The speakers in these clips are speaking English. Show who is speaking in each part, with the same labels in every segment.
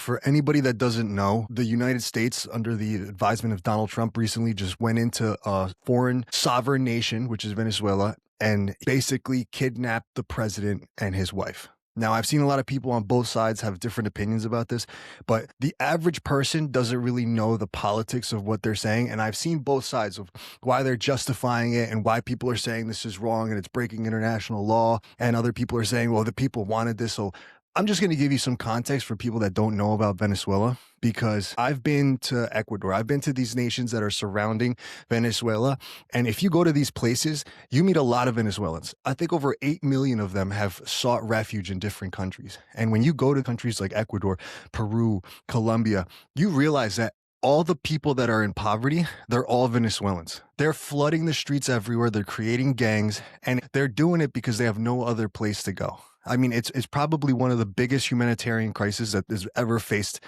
Speaker 1: For anybody that doesn't know, the United States, under the advisement of Donald Trump, recently just went into a foreign sovereign nation, which is Venezuela, and basically kidnapped the president and his wife. Now, I've seen a lot of people on both sides have different opinions about this, but the average person doesn't really know the politics of what they're saying. And I've seen both sides of why they're justifying it and why people are saying this is wrong and it's breaking international law. And other people are saying, well, the people wanted this. So I'm just going to give you some context for people that don't know about Venezuela, because I've been to Ecuador. I've been to these nations that are surrounding Venezuela. And if you go to these places, you meet a lot of Venezuelans. I think over 8 million of them have sought refuge in different countries. And when you go to countries like Ecuador, Peru, Colombia, you realize that all the people that are in poverty, they're all Venezuelans. They're flooding the streets everywhere. They're creating gangs, and they're doing it because they have no other place to go. I mean, it's probably one of the biggest humanitarian crises that has ever faced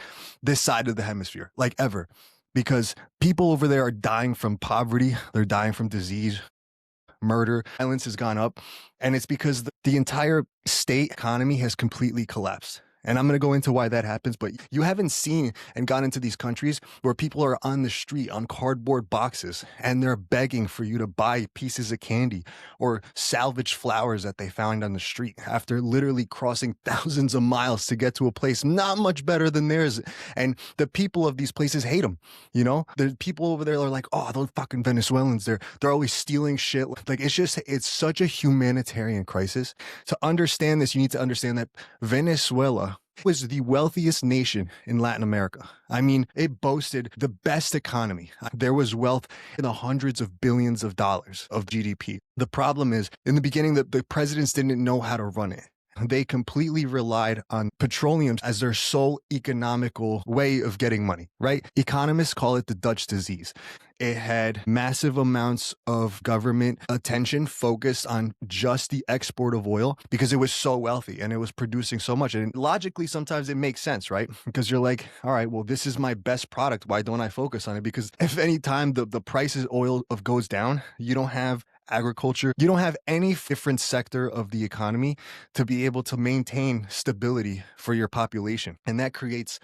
Speaker 1: this side of the hemisphere, like ever, because people over there are dying from poverty. They're dying from disease, murder, violence has gone up. And it's because the entire state economy has completely collapsed. And I'm going to go into why that happens, but you haven't seen and gone into these countries where people are on the street on cardboard boxes and they're begging for you to buy pieces of candy or salvage flowers that they found on the street after literally crossing thousands of miles to get to a place not much better than theirs. And the people of these places hate them. You know, the people over there are like, oh, those fucking Venezuelans, they're always stealing shit. Like, it's such a humanitarian crisis. To understand this, you need to understand that Venezuela was the wealthiest nation in Latin America. I mean, it boasted the best economy. There was wealth in the hundreds of billions of dollars of GDP. The problem is, in the beginning, the presidents didn't know how to run it. They completely relied on petroleum as their sole economical way of getting money, right? Economists call it the Dutch disease. It had massive amounts of government attention focused on just the export of oil because it was so wealthy and it was producing so much. And logically, sometimes it makes sense, right? Because you're like, all right, well, this is my best product. Why don't I focus on it? Because if any time the price of oil goes down, you don't have agriculture, you don't have any different sector of the economy to be able to maintain stability for your population. And that creates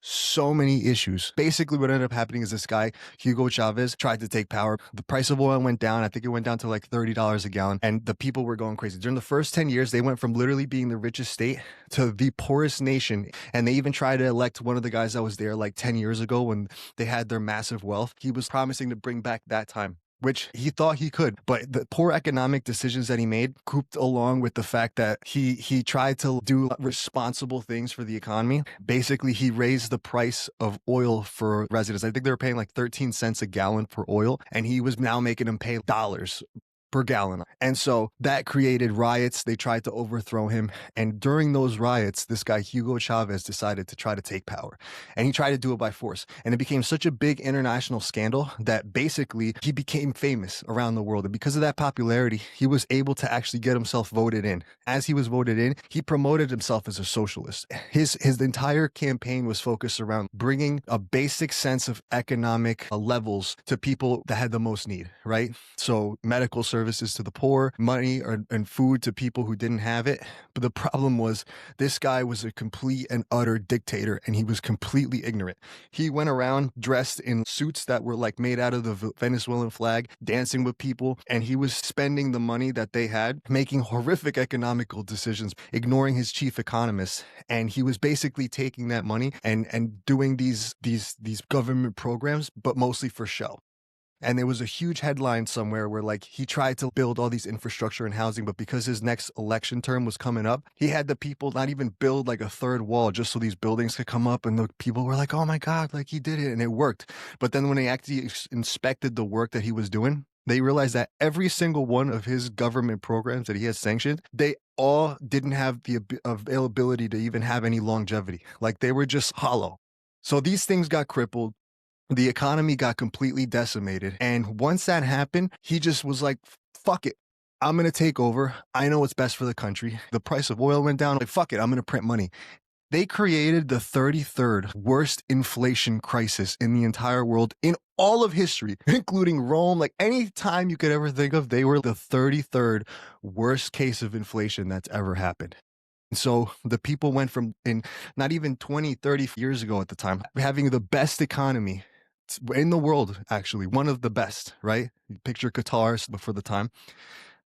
Speaker 1: so many issues. Basically, what ended up happening is this guy, Hugo Chávez, tried to take power. The price of oil went down. I think it went down to like $30 a gallon, and the people were going crazy. During the first 10 years, they went from literally being the richest state to the poorest nation. And they even tried to elect one of the guys that was there like 10 years ago when they had their massive wealth. He was promising to bring back that time, which he thought he could. But the poor economic decisions that he made, grouped along with the fact that he tried to do responsible things for the economy. Basically, he raised the price of oil for residents. I think they were paying like 13 cents a gallon for oil, and he was now making them pay dollars per gallon. And so that created riots. They tried to overthrow him. And during those riots, this guy, Hugo Chavez, decided to try to take power. And he tried to do it by force. And it became such a big international scandal that basically he became famous around the world. And because of that popularity, he was able to actually get himself voted in. As he was voted in, he promoted himself as a socialist. His entire campaign was focused around bringing a basic sense of economic levels to people that had the most need, right? So medical services to the poor, money and food to people who didn't have it. But the problem was this guy was a complete and utter dictator, and he was completely ignorant. He went around dressed in suits that were like made out of the Venezuelan flag, dancing with people, and he was spending the money that they had, making horrific economical decisions, ignoring his chief economist. And he was basically taking that money and doing these government programs, but mostly for show. And there was a huge headline somewhere where like he tried to build all these infrastructure and housing, but because his next election term was coming up, he had the people not even build like a third wall just so these buildings could come up. And the people were like, oh my God, like he did it. And it worked. But then when they actually inspected the work that he was doing, they realized that every single one of his government programs that he has sanctioned, they all didn't have the availability to even have any longevity. Like they were just hollow. So these things got crippled. The economy got completely decimated. And once that happened, he just was like, fuck it. I'm going to take over. I know what's best for the country. The price of oil went down. Like, fuck it. I'm going to print money. They created the 33rd worst inflation crisis in the entire world in all of history, including Rome. Like any time you could ever think of, they were the 33rd worst case of inflation that's ever happened. So the people went from, in not even 20, 30 years ago at the time, having the best economy in the world, actually, one of the best, right? Picture Qatar for the time,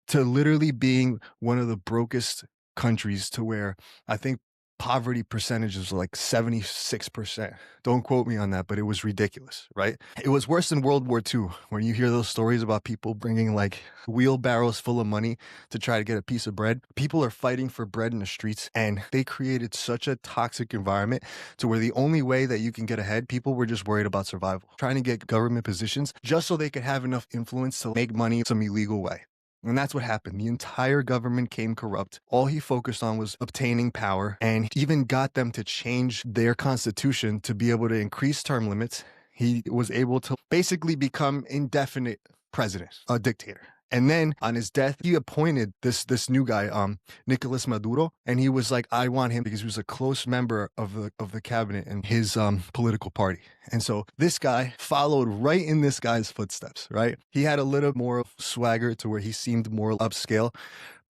Speaker 1: to literally being one of the brokest countries, to where I think poverty percentage is like 76%. Don't quote me on that, but it was ridiculous, right? It was worse than World War II, when you hear those stories about people bringing like wheelbarrows full of money to try to get a piece of bread. People are fighting for bread in the streets, and they created such a toxic environment to where the only way that you can get ahead, people were just worried about survival, trying to get government positions just so they could have enough influence to make money some illegal way. And that's what happened. The entire government came corrupt. All he focused on was obtaining power, and even got them to change their constitution to be able to increase term limits. He was able to basically become indefinite president, a dictator. And then on his death, he appointed this new guy, Nicolás Maduro, and he was like, I want him because he was a close member of the cabinet in his political party. And so this guy followed right in this guy's footsteps, right? He had a little more swagger to where he seemed more upscale,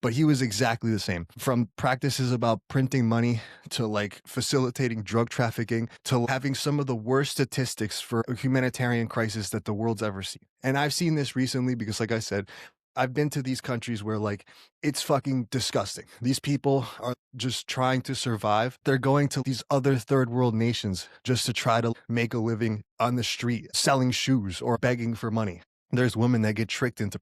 Speaker 1: but he was exactly the same. From practices about printing money to like facilitating drug trafficking to having some of the worst statistics for a humanitarian crisis that the world's ever seen. And I've seen this recently because, like I said, I've been to these countries where like it's fucking disgusting. These people are just trying to survive. They're going to these other third world nations just to try to make a living on the street, selling shoes or begging for money. There's women that get tricked into,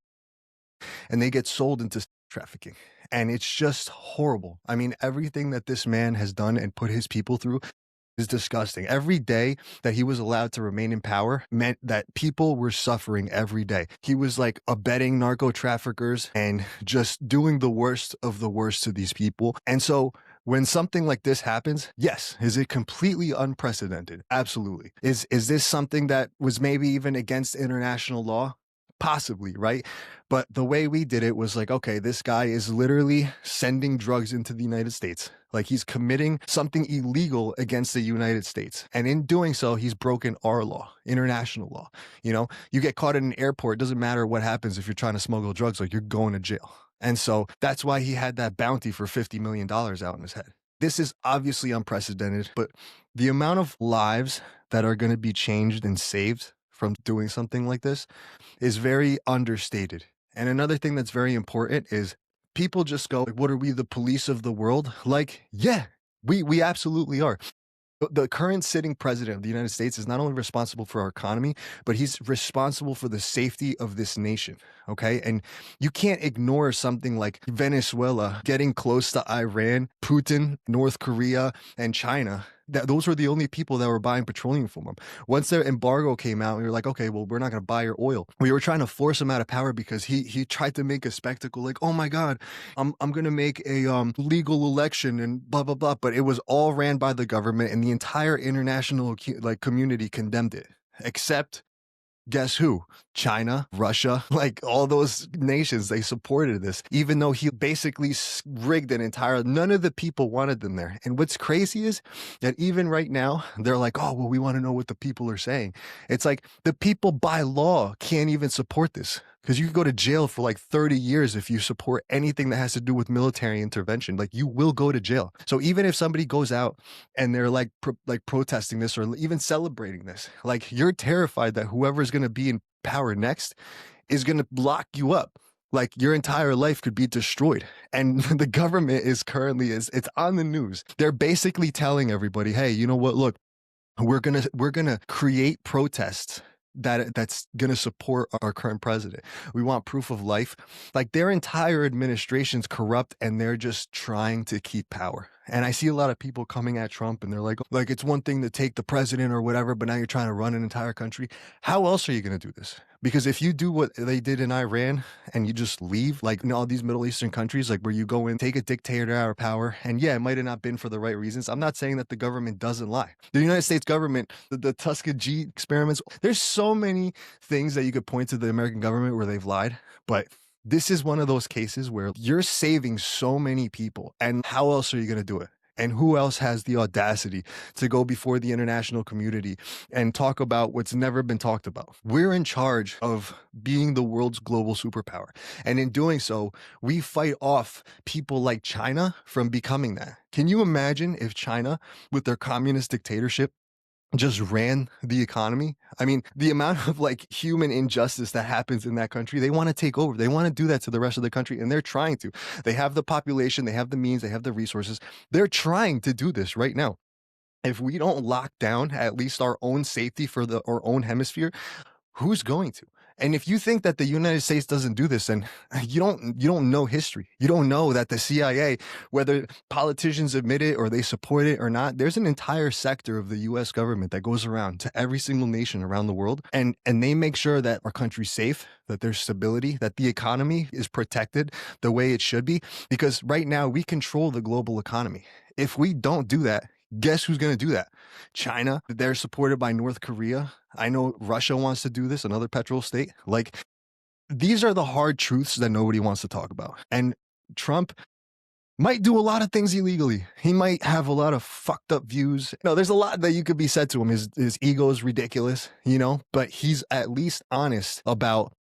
Speaker 1: and they get sold into trafficking. And it's just horrible. I mean, everything that this man has done and put his people through is disgusting. Every day that he was allowed to remain in power meant that people were suffering every day. He was like abetting narco traffickers and just doing the worst of the worst to these people. And so when something like this happens, yes, is it completely unprecedented? Absolutely. Is this something that was maybe even against international law? Possibly, right? But the way we did it was like, okay, this guy is literally sending drugs into the United States. Like, he's committing something illegal against the United States. And in doing so, he's broken our law, international law. You know, you get caught at an airport, it doesn't matter what happens if you're trying to smuggle drugs, like you're going to jail. And so that's why he had that bounty for $50 million out in his head. This is obviously unprecedented, but the amount of lives that are going to be changed and saved from doing something like this is very understated. And another thing that's very important is people just go, what are we, the police of the world? Like, yeah, we absolutely are. The current sitting president of the United States is not only responsible for our economy, but he's responsible for the safety of this nation, okay? And you can't ignore something like Venezuela getting close to Iran, Putin, North Korea, and China. Those were the only people that were buying petroleum from them. Once their embargo came out, we were like, okay, well, we're not going to buy your oil. We were trying to force him out of power because he tried to make a spectacle like, oh my God, I'm going to make a legal election and blah, blah, blah. But it was all ran by the government, and the entire international community condemned it, except guess who? China, Russia, like all those nations, they supported this, even though he basically rigged an entire, none of the people wanted them there. And what's crazy is that even right now, they're like, oh, well, we want to know what the people are saying. It's like the people by law can't even support this, because you could go to jail for like 30 years if you support anything that has to do with military intervention. Like, you will go to jail. So even if somebody goes out and they're like protesting this or even celebrating this, like, you're terrified that whoever's going to be in power next is going to lock you up. Like, your entire life could be destroyed. And the government is currently, it's on the news. They're basically telling everybody, hey, you know what? Look, we're going to create protests that's going to support our current president. We want proof of life. Like, their entire administration's corrupt, and they're just trying to keep power. And I see a lot of people coming at Trump, and they're like, it's one thing to take the president or whatever, but now you're trying to run an entire country. How else are you going to do this? Because if you do what they did in Iran and you just leave, like in all these Middle Eastern countries, like where you go in, take a dictator out of power, and yeah, it might have not been for the right reasons. I'm not saying that the government doesn't lie. The United States government, the Tuskegee experiments, there's so many things that you could point to the American government where they've lied, but this is one of those cases where you're saving so many people, and how else are you going to do it? And who else has the audacity to go before the international community and talk about what's never been talked about? We're in charge of being the world's global superpower. And in doing so, we fight off people like China from becoming that. Can you imagine if China, with their communist dictatorship, just ran the economy? I mean, the amount of like human injustice that happens in that country, they want to take over. They want to do that to the rest of the country, and they're trying to. They have the population, they have the means, they have the resources. They're trying to do this right now. If we don't lock down at least our own safety for our own hemisphere, who's going to? And if you think that the United States doesn't do this, then you don't know history. You don't know that the CIA, whether politicians admit it or they support it or not, there's an entire sector of the US government that goes around to every single nation around the world, and they make sure that our country's safe, that there's stability, that the economy is protected the way it should be, because right now we control the global economy. If we don't do that, guess who's going to do that? China. They're supported by North Korea. I know Russia wants to do this, another petrol state. Like, these are the hard truths that nobody wants to talk about. And Trump might do a lot of things illegally. He might have a lot of fucked up views. No, there's a lot that you could be said to him. His ego is ridiculous, but he's at least honest about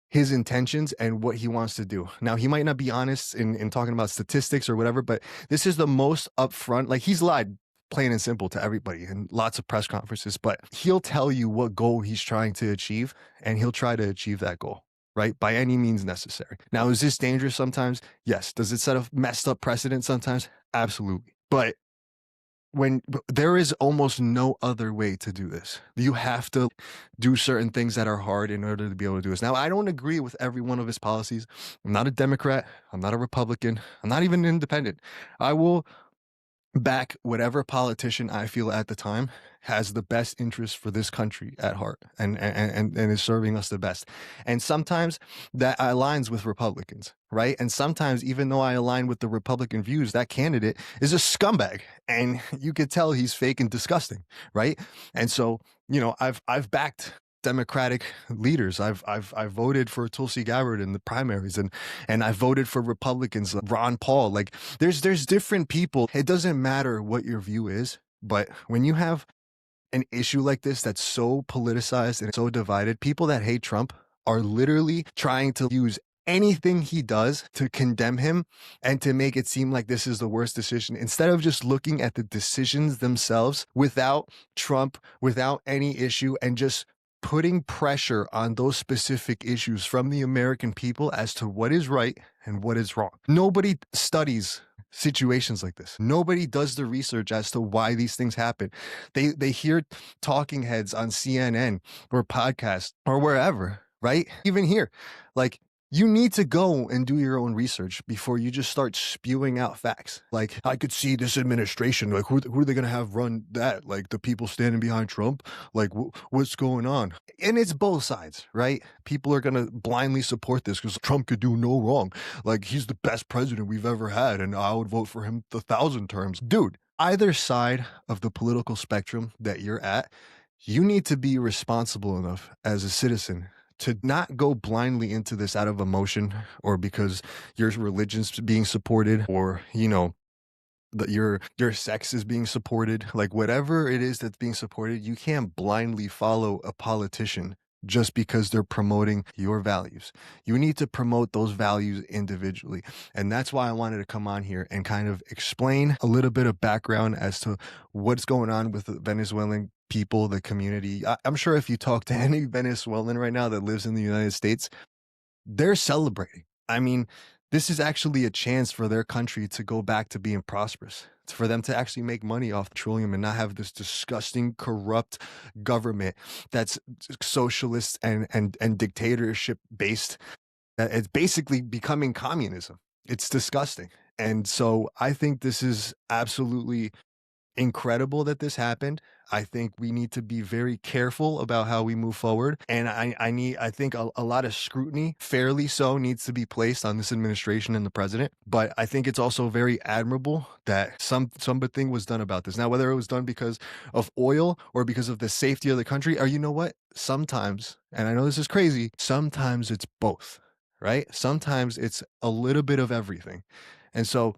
Speaker 1: his intentions and what he wants to do. Now, he might not be honest in talking about statistics or whatever, but this is the most upfront. Like, he's lied plain and simple to everybody in lots of press conferences, but he'll tell you what goal he's trying to achieve, and he'll try to achieve that goal, right? By any means necessary. Now, is this dangerous sometimes? Yes. Does it set a messed up precedent sometimes? Absolutely. But when there is almost no other way to do this, you have to do certain things that are hard in order to be able to do this. Now, I don't agree with every one of his policies. I'm not a Democrat. I'm not a Republican. I'm not even an independent. I will back whatever politician I feel at the time has the best interest for this country at heart, and is serving us the best. And sometimes that aligns with Republicans, right? And sometimes, even though I align with the Republican views, that candidate is a scumbag, and you could tell he's fake and disgusting, right? And so, I've backed Democratic leaders. I've voted for Tulsi Gabbard in the primaries, and I voted for Republicans, Ron Paul. Like, there's different people. It doesn't matter what your view is, but when you have an issue like this that's so politicized and so divided, people that hate Trump are literally trying to use anything he does to condemn him and to make it seem like this is the worst decision, instead of just looking at the decisions themselves without Trump, without any issue, and just putting pressure on those specific issues from the American people as to what is right and what is wrong. Nobody studies situations like this. Nobody does the research as to why these things happen. They hear talking heads on CNN or podcasts or wherever, right? Even here, like, you need to go and do your own research before you just start spewing out facts. Like, I could see this administration, like, who are they going to have run that? Like, the people standing behind Trump? Like, what's going on? And it's both sides, right? People are going to blindly support this because Trump could do no wrong. Like, he's the best president we've ever had, and I would vote for him 1,000 terms. Dude, either side of the political spectrum that you're at, you need to be responsible enough as a citizen to not go blindly into this out of emotion, or because your religion's being supported, or, that your sex is being supported. Like, whatever it is that's being supported, you can't blindly follow a politician just because they're promoting your values. You need to promote those values individually. And that's why I wanted to come on here and kind of explain a little bit of background as to what's going on with the Venezuelan people, the community. I'm sure if you talk to any Venezuelan right now that lives in the United States, they're celebrating. I mean, this is actually a chance for their country to go back to being prosperous. It's for them to actually make money off petroleum and not have this disgusting, corrupt government that's socialist and dictatorship based. It's basically becoming communism. It's disgusting. And so I think this is absolutely incredible that this happened. I think we need to be very careful about how we move forward. And I think a lot of scrutiny, fairly so, needs to be placed on this administration and the president. But I think it's also very admirable that something was done about this. Now, whether it was done because of oil or because of the safety of the country, or you know what? Sometimes, and I know this is crazy, sometimes it's both, right? Sometimes it's a little bit of everything. And so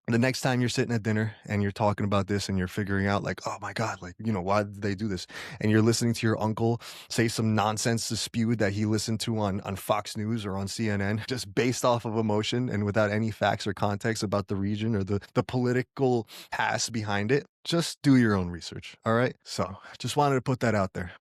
Speaker 1: The next time you're sitting at dinner and you're talking about this and you're figuring out like, oh my God, like, why did they do this? And you're listening to your uncle say some nonsense spewed that he listened to on Fox News or on CNN, just based off of emotion and without any facts or context about the region or the political past behind it. Just do your own research. All right. So just wanted to put that out there.